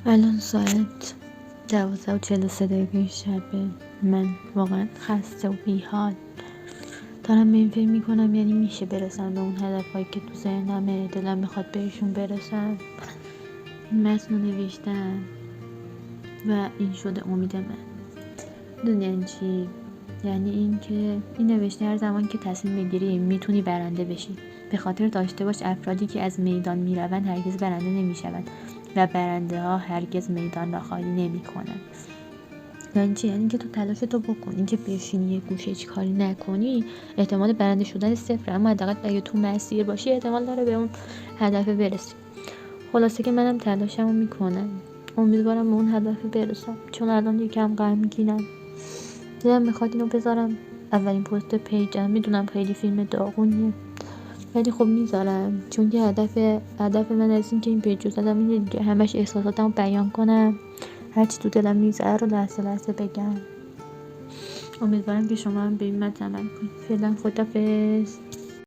الان ساعت 12:43 شبه. من واقعا خسته و بیحال دارم به این فکر میکنم، یعنی میشه برسم به اون هدفهایی که تو ذهنمه، دلم میخواد بهشون برسم. این متن رو نوشتم و این شده امید من. دونین چی؟ یعنی این که این نوشته هر زمان که تصمیم بگیری میتونی برنده بشی. به خاطر داشته باش افرادی که از میدان میروند هرگز برنده نمیشوند و برنده ها هرگز میدان را خالی نمیکنند. یعنی چی؟ یعنی که تو تلاشتو بکن، این که بشینی یه گوشه هیچ کاری نکنی احتمال برنده شدن صفره، اما حداقل اگه تو مسیر باشی احتمال داره به اون هدف برسی. خلاصه که منم تلاشمو میکنم، امیدوارم به اون هدف برسم، چون الان یکم غمگینم. دلم میخواد اینو بذارم اولین پست پیجم، میدونم خیلی فیلم داغونیه ولی خب میذارم، چون که هدف من از این که این پیج رو زدم اینه دیگه، همش احساساتمو بیان کنم، هرچی تو دلم میذاره رو لحظه لحظه بگم. امیدوارم که شما هم به این متن عمل کنید. فعلا خدافظ.